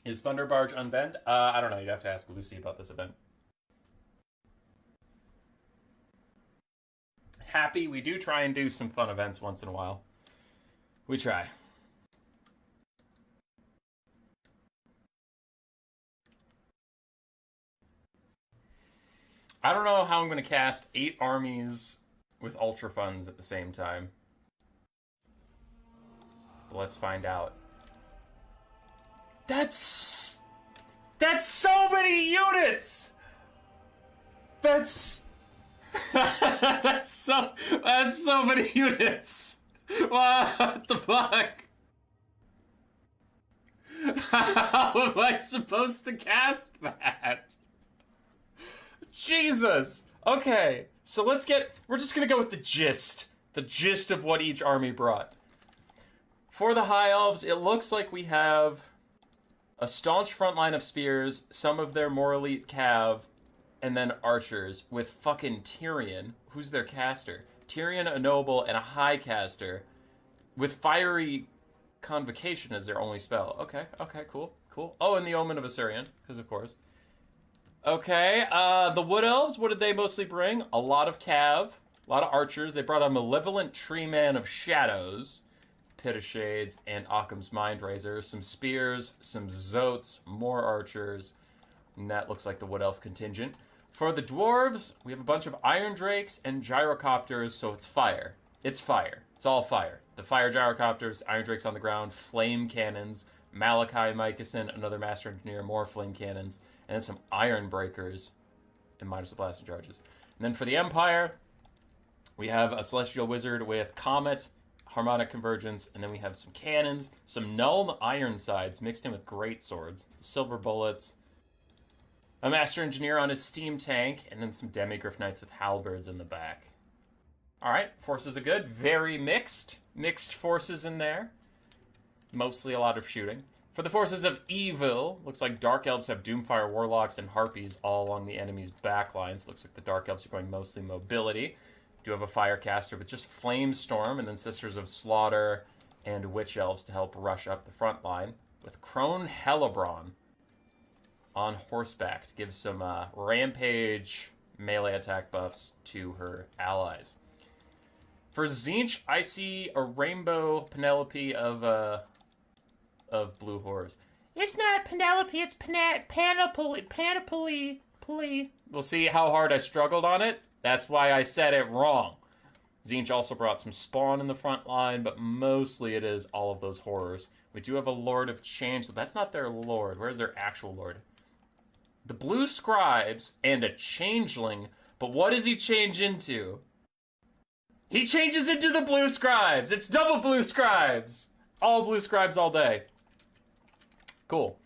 Is Thunder Barge unbanned? I don't know. You'd have to ask Lucy about this event. Happy, we do try and do some fun events once in a while. We try. I don't know how I'm going to cast 8 armies with Ultra Funds at the same time. But let's find out. That's so many units! That's so many units! What the fuck? How am I supposed to cast that? Jesus! Okay, so we're just gonna go with the gist of what each army brought. For the High Elves, it looks like we have a staunch front line of spears, some of their more elite cav, and then archers with fucking Tyrion, who's their caster. Tyrion, a noble, and a high caster with fiery convocation as their only spell. Okay, cool. Oh, and the Omen of Assyrian, because of course. Okay, the Wood Elves, what did they mostly bring? A lot of cav, a lot of archers. They brought a Malevolent Tree Man of Shadows, Pit of Shades, and Occam's Mindrazor. Some spears, some zotes, more archers, and that looks like the Wood Elf contingent. For the Dwarves, we have a bunch of Iron Drakes and Gyrocopters, so it's fire. It's fire. It's all fire. The Fire Gyrocopters, Iron Drakes on the ground, Flame Cannons, Malachi Mycosson, another Master Engineer, more Flame Cannons, and then some Iron Breakers and minus the blasting charges. And then for the Empire, we have a Celestial Wizard with Comet, Harmonic Convergence, and then we have some cannons, some Null Ironsides mixed in with Great Swords, Silver Bullets, a Master Engineer on his Steam Tank, and then some Demigryph Knights with Halberds in the back. Alright, forces are good. Very mixed. Mixed forces in there. Mostly a lot of shooting. For the forces of evil, looks like Dark Elves have Doomfire Warlocks and Harpies all along the enemy's backlines. Looks like the Dark Elves are going mostly mobility. Do have a Firecaster, but just Flamestorm, and then Sisters of Slaughter and Witch Elves to help rush up the front line. With Crone Hellebron on horseback to give some rampage melee attack buffs to her allies. For Tzeentch, I see a Rainbow Penelope of Blue Horrors. It's not Penelope, it's Panoply. We'll see how hard I struggled on it. That's why I said it wrong. Tzeentch also brought some spawn in the front line, but mostly it is all of those horrors. We do have a Lord of Change, so that's not their Lord. Where's their actual Lord? The Blue Scribes and a Changeling, but what does he change into? He changes into the Blue Scribes! It's double Blue Scribes! All Blue Scribes all day. Cool.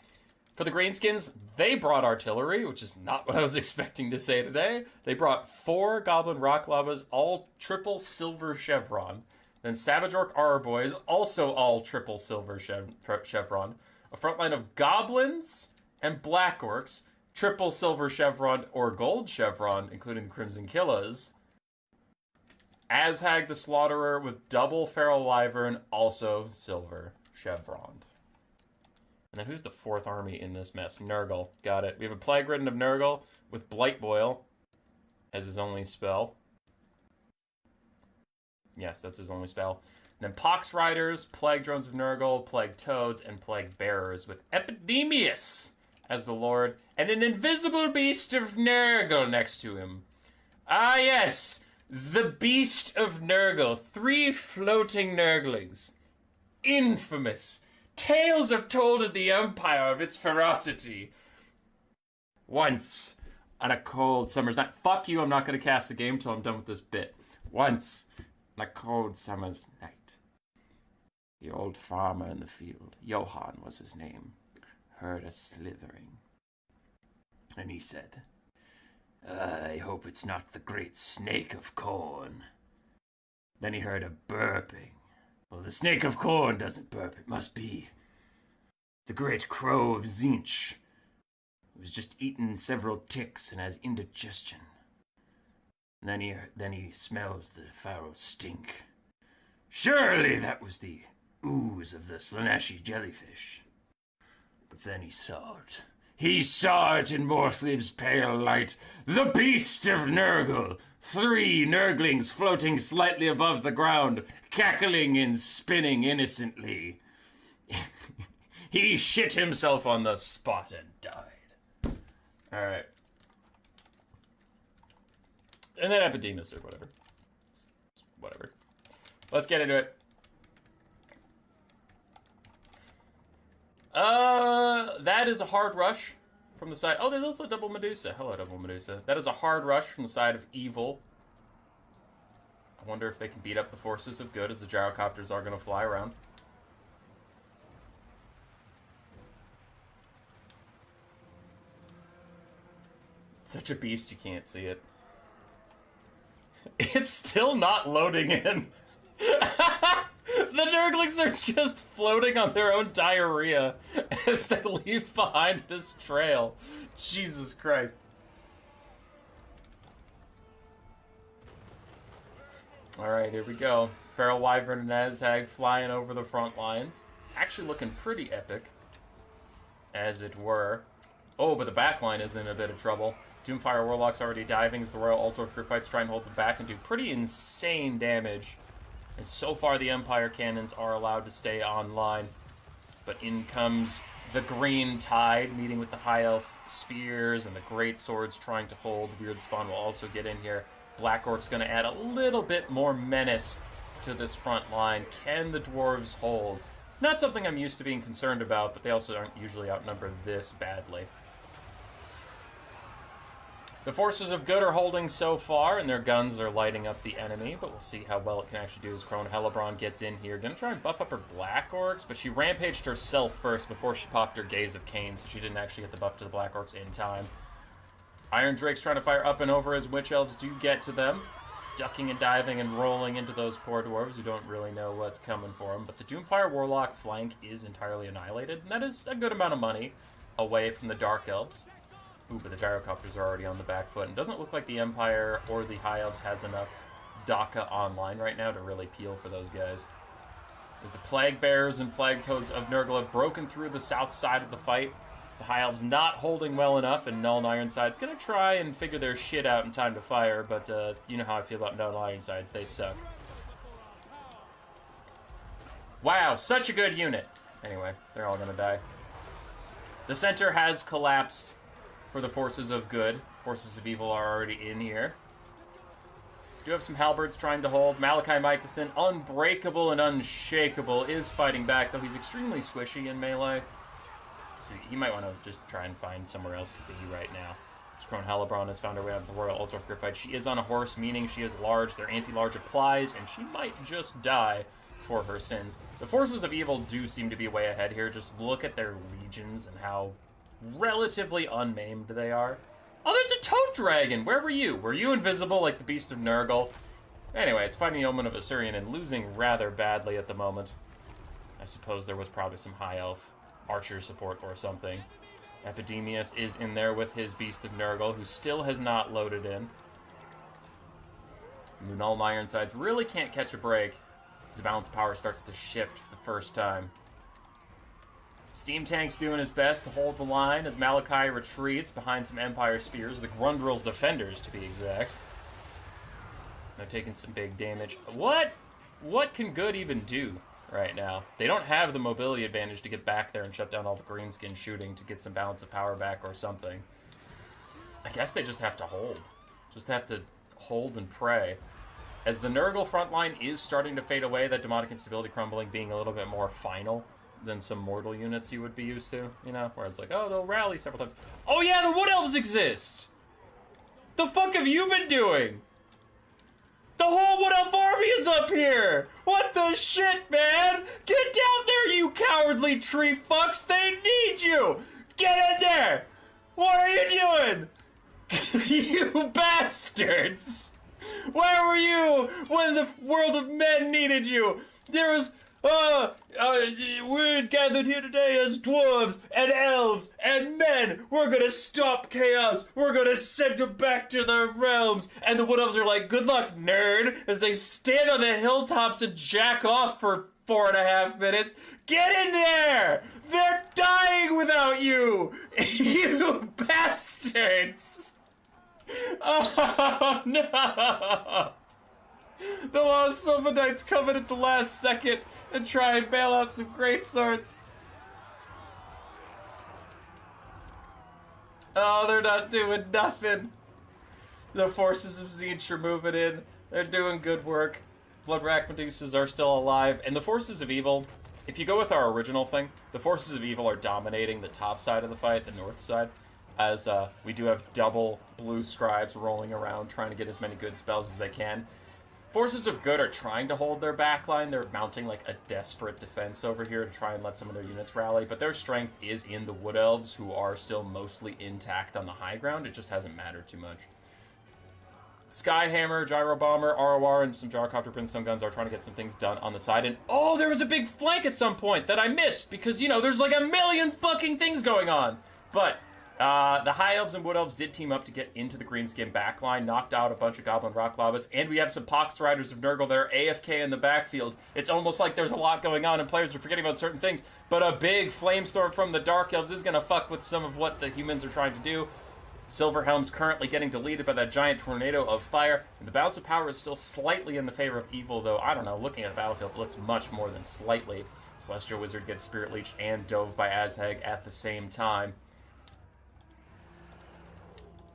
For the Greenskins, they brought artillery, which is not what I was expecting to say today. They brought 4 Goblin Rock Lavas, all triple silver chevron. Then Savage Orc Arboys, also all triple silver chevron. A front line of Goblins and Black Orcs, triple silver chevron or gold chevron, including the Crimson Killas. Azhag the Slaughterer with double Feral Wyvern, also silver chevron. And then who's the 4th army in this mess? Nurgle. Got it. We have a Plague Ridden of Nurgle with Blight Boil as his only spell. Yes, that's his only spell. And then Pox Riders, Plague Drones of Nurgle, Plague Toads, and Plague Bearers with Epidemius as the Lord, and an Invisible Beast of Nurgle next to him. Ah, yes! The Beast of Nurgle. 3 floating Nurglings. Infamous. Tales are told of the Empire of its ferocity. Once, on a cold summer's night. Fuck you, I'm not going to cast the game till I'm done with this bit. Once, on a cold summer's night, the old farmer in the field, Johann was his name, heard a slithering. And he said, I hope it's not the great snake of corn. Then he heard a burping. Well, the snake of corn doesn't burp. It must be the great crow of Tzeentch, who's just eaten several ticks and has indigestion. And then he smelled the foul stink. Surely that was the ooze of the Slaaneshi jellyfish. But then he saw it. He saw it in Morthlieb's pale light. The beast of Nurgle. 3 Nurglings floating slightly above the ground, cackling and spinning innocently. He shit himself on the spot and died. Alright. And then Epidemus or whatever. Whatever. Let's get into it. That is a hard rush from the side. Oh, there's also a double Medusa. Hello, double Medusa. That is a hard rush from the side of evil. I wonder if they can beat up the forces of good, as the gyrocopters are going to fly around. Such a beast, you can't see it. It's still not loading in. The Nurglings are just floating on their own diarrhea as they leave behind this trail. Jesus Christ. Alright, here we go. Feral Wyvern and Azhag flying over the front lines. Actually looking pretty epic, as it were. Oh, but the back line is in a bit of trouble. Doomfire Warlock's already diving as the Royal Ultor Crew fights try and hold them back and do pretty insane damage. And so far the Empire cannons are allowed to stay online. But in comes the Green Tide, meeting with the High Elf Spears and the Great Swords trying to hold. Weird Spawn will also get in here. Black Orc's going to add a little bit more menace to this front line. Can the Dwarves hold? Not something I'm used to being concerned about, but they also aren't usually outnumbered this badly. The forces of good are holding so far, and their guns are lighting up the enemy, but we'll see how well it can actually do as Crone Hellebron gets in here. Gonna try and buff up her Black Orcs, but she rampaged herself first before she popped her Gaze of Cain, so she didn't actually get the buff to the Black Orcs in time. Iron Drake's trying to fire up and over as Witch Elves do get to them, ducking and diving and rolling into those poor dwarves who don't really know what's coming for them. But the Doomfire Warlock flank is entirely annihilated, and that is a good amount of money away from the Dark Elves. Ooh, but the Gyrocopters are already on the back foot. And doesn't look like the Empire or the High Elves has enough Daka online right now to really peel for those guys. As the Plague Bearers and Plague Toads of Nurgle have broken through the south side of the fight, the High Elves not holding well enough, and Null and Ironside's going to try and figure their shit out in time to fire, but you know how I feel about Null and Ironsides. They suck. Wow, such a good unit. Anyway, they're all going to die. The center has collapsed for the forces of good. Forces of evil are already in here. Do have some halberds trying to hold. Malachi Mykosin, unbreakable and unshakable, is fighting back, though he's extremely squishy in melee. So he might want to just try and find somewhere else to be right now. Crone Hellebron has found her way out of the Royal Ultra fight. She is on a horse, meaning she is large. Their anti-large applies, and she might just die for her sins. The forces of evil do seem to be way ahead here. Just look at their legions and how relatively unmaimed they are. Oh, there's a toad dragon! Where were you? Were you invisible like the Beast of Nurgle? Anyway, it's fighting the Omen of Assyrian and losing rather badly at the moment. I suppose there was probably some High Elf archer support or something. Epidemius is in there with his Beast of Nurgle, who still has not loaded in. Null and Ironsides really can't catch a break as the balance of power starts to shift for the first time. Steam Tank's doing his best to hold the line as Malachi retreats behind some Empire Spears, the Grundrel's defenders to be exact. They're taking some big damage. What can good even do right now? They don't have the mobility advantage to get back there and shut down all the greenskin shooting to get some balance of power back or something. I guess they just have to hold. Just have to hold and pray. As the Nurgle front line is starting to fade away, that demonic instability crumbling being a little bit more final than some mortal units you would be used to, you know, where it's like, oh, they'll rally several times. Oh yeah, the Wood Elves exist! The fuck have you been doing? The whole Wood Elf army is up here! What the shit, man? Get down there, you cowardly tree fucks! They need you! Get in there! What are you doing? You bastards! Where were you when the world of men needed you? There was we're gathered here today as dwarves and elves and men. We're gonna stop chaos. We're gonna send them back to their realms. And the Wood Elves are like, good luck, nerd, as they stand on the hilltops and jack off for 4.5 minutes. Get in there! They're dying with without you! You bastards! Oh, no! The Lost Sylvanites come in at the last second and try and bail out some great swords. Oh, they're not doing nothing. The forces of Tzeentch are moving in. They're doing good work. Bloodwrack Medusas are still alive. And the forces of evil, if you go with our original thing, the forces of evil are dominating the top side of the fight, the north side, as we do have double blue scribes rolling around trying to get as many good spells as they can. Forces of good are trying to hold their backline. They're mounting like a desperate defense over here to try and let some of their units rally, but their strength is in the Wood Elves, who are still mostly intact on the high ground. It just hasn't mattered too much. Skyhammer, Gyro Bomber, ROR, and some Gyrocopter Brimstone guns are trying to get some things done on the side. And oh, there was a big flank at some point that I missed because, you know, there's like a million fucking things going on. But the High Elves and Wood Elves did team up to get into the Greenskin backline, knocked out a bunch of Goblin Rock Lavas, and we have some Pox Riders of Nurgle that are AFK in the backfield. It's almost like there's a lot going on and players are forgetting about certain things, but a big Flamestorm from the Dark Elves is going to fuck with some of what the humans are trying to do. Silverhelm's currently getting deleted by that giant tornado of fire, and the balance of power is still slightly in the favor of evil, though, I don't know, looking at the battlefield, it looks much more than slightly. Celestial Wizard gets Spirit Leech and dove by Azhag at the same time.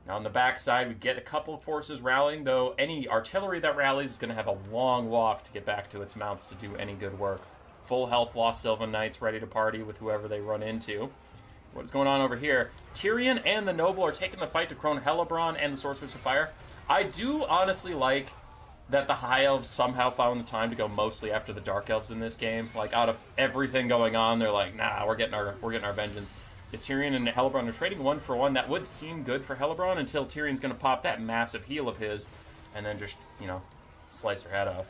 Now on the backside, we get a couple of forces rallying, though any artillery that rallies is going to have a long walk to get back to its mounts to do any good work. Full health Lost Sylvan Knights ready to party with whoever they run into. What's going on over here? Tyrion and the Noble are taking the fight to Crone Hellebron and the Sorceress of Fire. I do honestly like that the High Elves somehow found the time to go mostly after the Dark Elves in this game. Like, out of everything going on, they're like, nah, we're getting our vengeance. Is Tyrion and Hellebron are trading 1-for-1. That would seem good for Hellebron until Tyrion's going to pop that massive heal of his and then just, you know, slice her head off.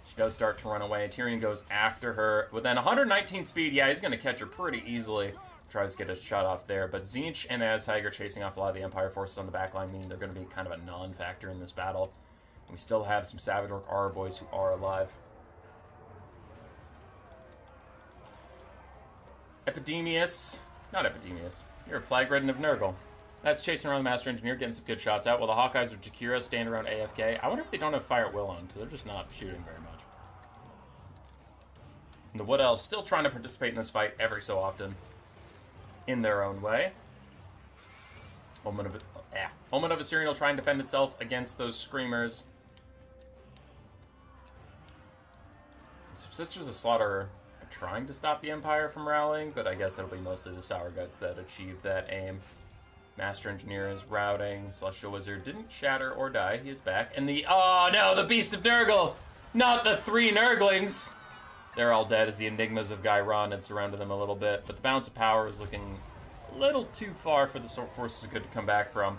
She does start to run away. Tyrion goes after her. With then 119 speed, yeah, he's going to catch her pretty easily. Tries to get a shot off there. But Tzeentch and Azhag are chasing off a lot of the Empire forces on the backline, meaning they're going to be kind of a non-factor in this battle. And we still have some Savage Orc Aura boys who are alive. Not Epidemius. You're a Plague Ridden of Nurgle. That's chasing around the Master Engineer, getting some good shots out, while the Hawkeyes or Jakira stand around AFK. I wonder if they don't have Fire at Will on, because they're just not shooting very much. And the Wood Elves still trying to participate in this fight every so often, in their own way. Omen of Assyrian will try and defend itself against those Screamers. And some Sisters of Slaughter trying to stop the Empire from rallying, but I guess it'll be mostly the Sour Guts that achieve that aim. Master Engineer is routing. Celestial Wizard didn't shatter or die. He is back. And oh no, the Beast of Nurgle! Not the 3 Nurglings! They're all dead as the Enigmas of Gairon had surrounded them a little bit, but the balance of power is looking a little too far for the forces of good to come back from.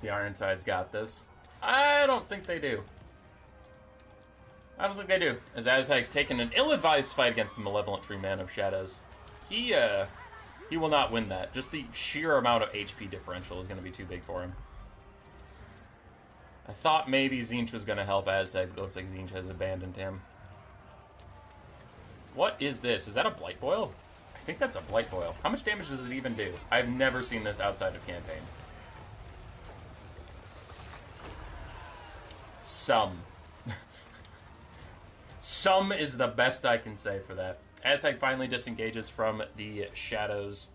The Ironside's got this. I don't think they do. As Azhag's taken an ill-advised fight against the Malevolent Tree Man of Shadows. He will not win that. Just the sheer amount of HP differential is going to be too big for him. I thought maybe Tzeentch was going to help Azhag, but it looks like Tzeentch has abandoned him. What is this? Is that a Blight Boil? I think that's a Blight Boil. How much damage does it even do? I've never seen this outside of campaign. Some. Some is the best I can say for that. Azhag finally disengages from the Shadows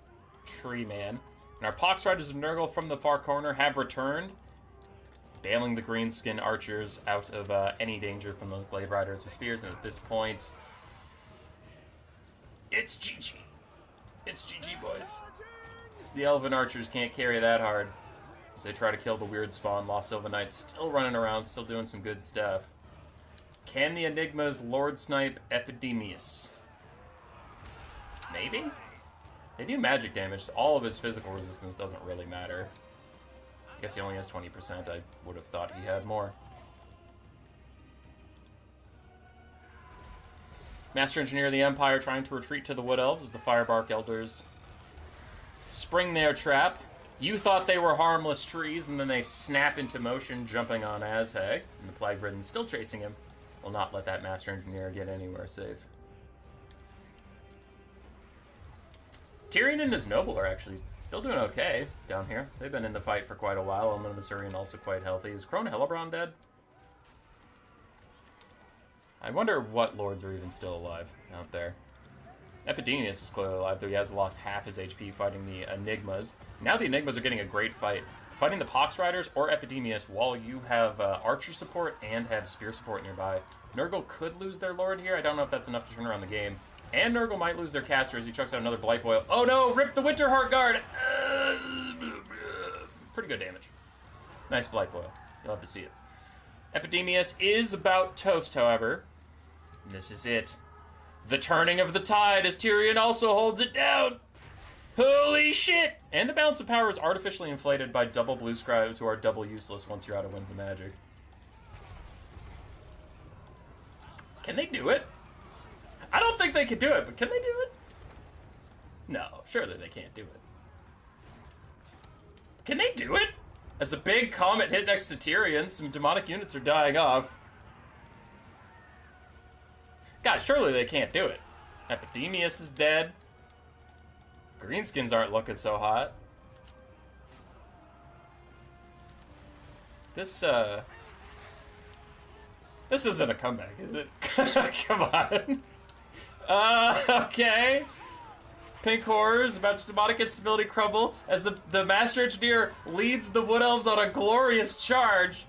Tree Man. And our Pox Riders of Nurgle from the far corner have returned, bailing the Greenskin Archers out of any danger from those Glade Riders with spears. And at this point, it's GG. It's GG, boys. The Elven Archers can't carry that hard as they try to kill the weird spawn. Lost Sylvan Knights still running around, still doing some good stuff. Can the Enigmas Lord Snipe Epidemius? Maybe? They do magic damage, so all of his physical resistance doesn't really matter. I guess he only has 20%. I would have thought he had more. Master Engineer of the Empire trying to retreat to the Wood Elves as the Firebark Elders spring their trap. You thought they were harmless trees, and then they snap into motion, jumping on Azhag. And the Plague Ridden still chasing him. Will not let that Master Engineer get anywhere safe. Tyrion and his Noble are actually still doing okay down here. They've been in the fight for quite a while. Omen of Assyrian also quite healthy. Is Crone Hellebron dead? I wonder what lords are even still alive out there. Epidemius is clearly alive, though he has lost half his HP fighting the Enigmas. Now the Enigmas are getting a great fight. Fighting the Pox Riders or Epidemius while you have archer support and have spear support nearby. Nurgle could lose their lord here. I don't know if that's enough to turn around the game. And Nurgle might love their caster as he chucks out another Blight Boil. Oh no! Rip the Winterheart Guard! Pretty good damage. Nice Blight Boil. You'll have to see it. Epidemius is about toast, however. And this is it. The turning of the tide as Tyrion also holds it down. Holy shit! And the balance of power is artificially inflated by double blue scribes who are double useless once you're out of Winds of Magic. Can they do it? I don't think they can do it, but can they do it? No, surely they can't do it. Can they do it? As a big comet hit next to Tyrion, some demonic units are dying off. God, surely they can't do it. Epidemius is dead. Greenskins aren't looking so hot. This isn't a comeback, is it? Come on. Okay. Pink Horrors about to demonic instability crumble as the Master Engineer leads the Wood Elves on a glorious charge.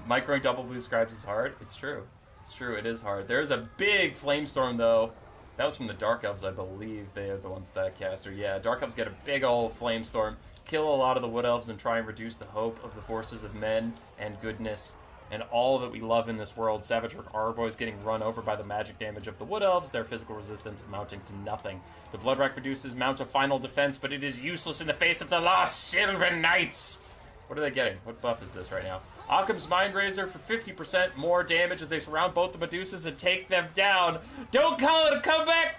Microing double blue scribes is hard. It's true. It's true, it is hard. There's a big flamestorm, though. That was from the Dark Elves, I believe. They are the ones with that caster. Yeah, Dark Elves get a big old flamestorm, kill a lot of the Wood Elves, and try and reduce the hope of the forces of men and goodness and all that we love in this world. Savage Orc Arboys getting run over by the magic damage of the Wood Elves, their physical resistance amounting to nothing. The Bloodwrack reduces mount a final defense, but it is useless in the face of the Lost Sylvan Knights. What are they getting? What buff is this right now? Occam's Mind Razor for 50% more damage as they surround both the Medusas and take them down. Don't call it a comeback!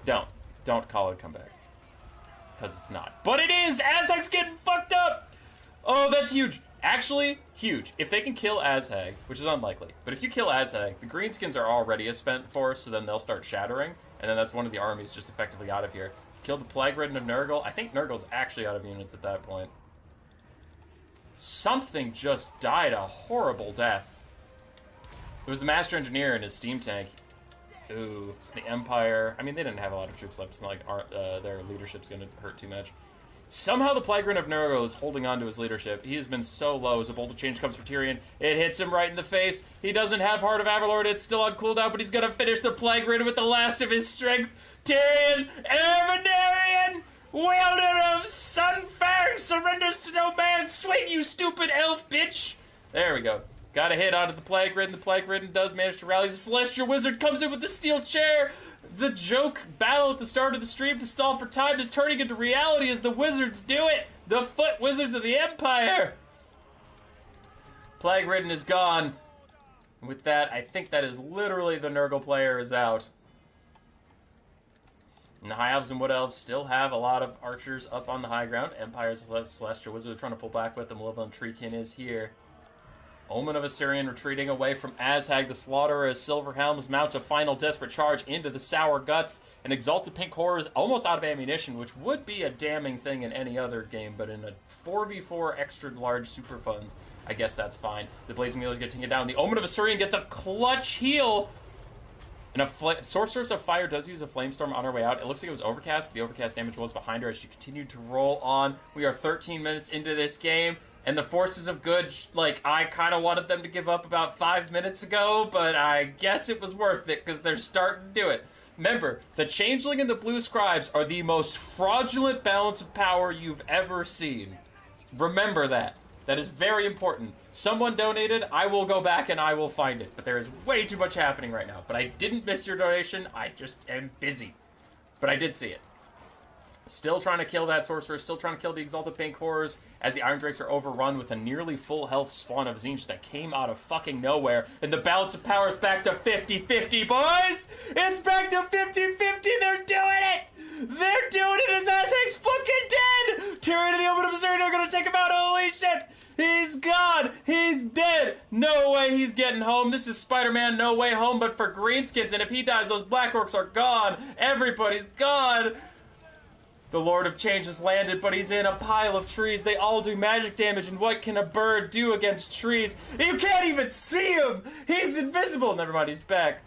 Don't call it a comeback. Because it's not. But it is! Azhag's getting fucked up! Oh, that's huge. Actually, huge. If they can kill Azhag, which is unlikely, but if you kill Azhag, the Greenskins are already a spent force, so then they'll start shattering, and then that's one of the armies just effectively out of here. Kill the Plague Ridden of Nurgle. I think Nurgle's actually out of units at that point. Something just died a horrible death. It was the Master Engineer and his steam tank. Ooh, it's the Empire. I mean, they didn't have a lot of troops left. It's not like their leadership's going to hurt too much. Somehow the Plague Ridden of Nurgle is holding on to his leadership. He has been so low as a bolt of change comes for Tyrion. It hits him right in the face. He doesn't have Heart of Avalord. It's still on cooldown, but he's going to finish the Plague Ridden with the last of his strength. Tyrion, Avenarian, wielder of Sunfang, surrenders to no man. Swing, you stupid elf bitch. There we go. Got a hit onto the Plague Ridden. The Plague Ridden does manage to rally. The Celestial Wizard comes in with the steel chair. The joke battle at the start of the stream to stall for time is turning into reality as the wizards do it. The foot wizards of the Empire. Plague Ridden is gone. With that, I think that is literally the Nurgle player is out. And the High Elves and Wood Elves still have a lot of archers up on the high ground. Empire's Celestial Wizard are trying to pull back with them. Malevolent Treekin is here. Omen of Assyrian retreating away from Azhag the Slaughterer as Silver Helms mount a final desperate charge into the Sour Guts. And Exalted Pink Horror is almost out of ammunition, which would be a damning thing in any other game, but in a 4v4 extra large super funds, I guess that's fine. The Blazing Wheelers get taken down. The Omen of Assyrian gets a clutch heal. And a Sorceress of Fire does use a Flamestorm on her way out. It looks like it was Overcast, but the Overcast damage was behind her as she continued to roll on. We are 13 minutes into this game. And the forces of good, like, I kind of wanted them to give up about 5 minutes ago, but I guess it was worth it because they're starting to do it. Remember, the Changeling and the Blue Scribes are the most fraudulent balance of power you've ever seen. Remember that. That is very important. Someone donated, I will go back and I will find it. But there is way too much happening right now. But I didn't miss your donation, I just am busy. But I did see it. Still trying to kill that Sorcerer, still trying to kill the Exalted Pink Horrors as the Iron Drakes are overrun with a nearly full health spawn of Tzeentch that came out of fucking nowhere. And the balance of power is back to 50-50, boys! It's back to 50-50, they're doing it! They're doing it! His Aztec's fucking dead! Tyrion and the Omen of Assyria are gonna take him out! Holy shit! He's gone! He's dead! No way he's getting home. This is Spider-Man No Way Home, but for greenskins, and if he dies, those Black Orcs are gone! Everybody's gone! The Lord of Change has landed, but he's in a pile of trees. They all do magic damage, and what can a bird do against trees? You can't even see him! He's invisible! Never mind, he's back.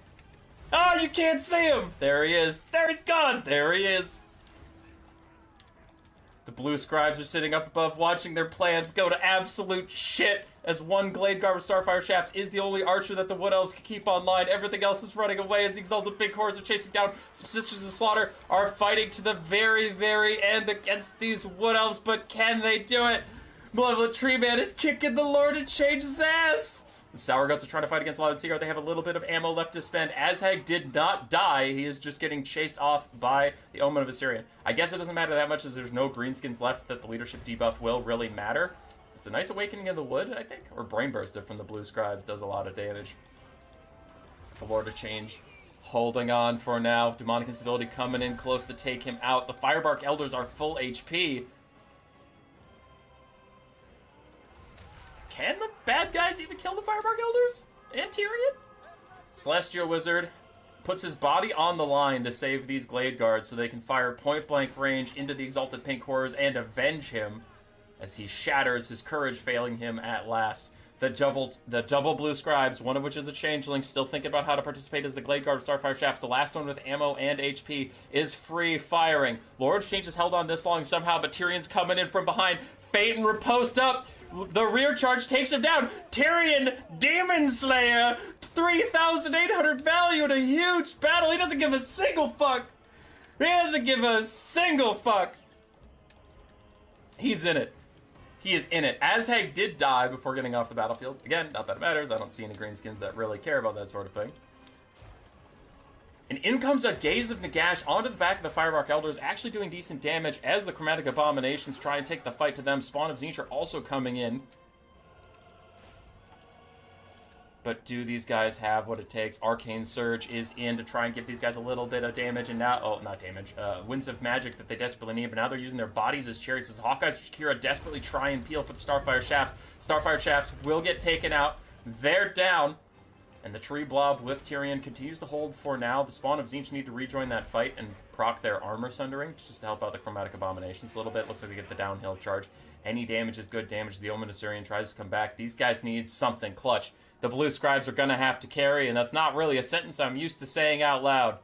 Oh, you can't see him! There he is. There he's gone! There he is. The blue scribes are sitting up above watching their plans go to absolute shit as one Glade Guard with Starfire Shafts is the only archer that the Wood Elves can keep online. Everything else is running away as the Exalted Big Hordes are chasing down. Some Sisters of Slaughter are fighting to the very, very end against these Wood Elves, but can they do it? Malevolent Tree Man is kicking the Lord of Change's ass! The Sour Guts are trying to fight against Loud Seaguard. They have a little bit of ammo left to spend. Azhag did not die. He is just getting chased off by the Omen of Assyrian. I guess it doesn't matter that much as there's no greenskins left that the leadership debuff will really matter. It's a nice Awakening of the Wood, I think. Or Brain Burster from the Blue Scribes does a lot of damage. The Lord of Change holding on for now. Demonic Instability coming in close to take him out. The Firebark Elders are full HP. Can the bad guys even kill the Firebark Elders? And Tyrion? Celestial Wizard puts his body on the line to save these Glade Guards so they can fire point-blank range into the Exalted Pink Horrors and avenge him as he shatters, his courage failing him at last. The double blue scribes, one of which is a changeling, still thinking about how to participate as the Glade Guard of Starfire Shafts. The last one with ammo and HP is free firing. Lord Change has held on this long somehow, but Tyrion's coming in from behind. Fate and riposte up. The rear charge takes him down. Tyrion, Demon Slayer, 3,800 value in a huge battle. He doesn't give a single fuck. He doesn't give a single fuck. He's in it. He is in it. Azhag did die before getting off the battlefield. Again, not that it matters. I don't see any greenskins that really care about that sort of thing. And in comes a Gaze of Nagash onto the back of the Firebark Elders, actually doing decent damage as the Chromatic Abominations try and take the fight to them. Spawn of Tzeentch are also coming in. But do these guys have what it takes? Arcane Surge is in to try and give these guys a little bit of damage, and now, oh, not damage, Winds of Magic that they desperately need, but now they're using their bodies as chariots as the Hawkeyes and Shakira desperately try and peel for the Starfire Shafts. Starfire Shafts will get taken out. They're down. And the Tree Blob with Tyrion continues to hold for now. The Spawn of Tzeentch need to rejoin that fight and proc their Armor Sundering just to help out the Chromatic Abominations a little bit. Looks like they get the downhill charge. Any damage is good damage. The Omen Assyrian tries to come back. These guys need something clutch. The Blue Scribes are going to have to carry, and that's not really a sentence I'm used to saying out loud.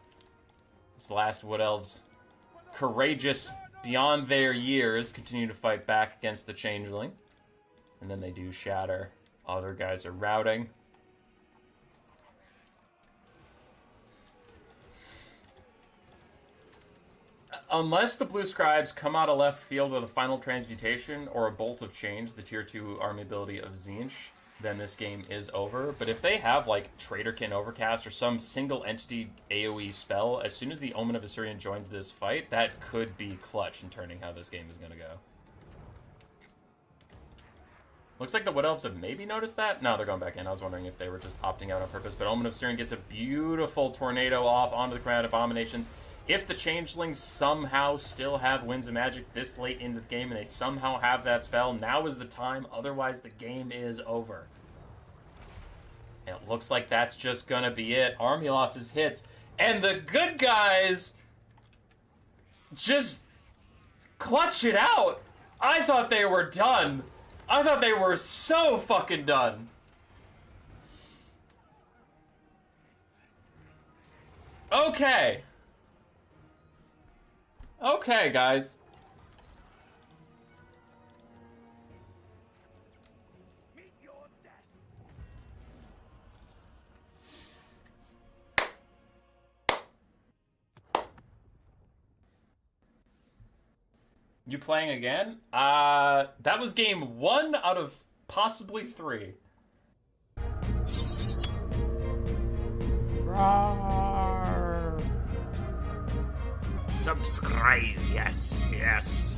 These last Wood Elves, courageous beyond their years, continue to fight back against the Changeling. And then they do shatter. Other guys are routing. Unless the Blue Scribes come out of left field with a Final Transmutation or a Bolt of Change, the Tier 2 army ability of Tzeentch, then this game is over. But if they have, like, Traderkin Overcast or some single entity AoE spell, as soon as the Omen of Assyrian joins this fight, that could be clutch in turning how this game is going to go. Looks like the Wood Elves have maybe noticed that. No, they're going back in. I was wondering if they were just opting out on purpose. But Omen of Assyrian gets a beautiful tornado off onto the Chromatic Abominations. If the Changelings somehow still have Winds of Magic this late into the game and they somehow have that spell, now is the time. Otherwise, the game is over. And it looks like that's just going to be it. Army losses hits. And the good guys just clutch it out. I thought they were done. I thought they were so fucking done. Okay. Okay, guys. Meet your death. You playing again? That was game 1 out of possibly 3. Subscribe, yes, yes.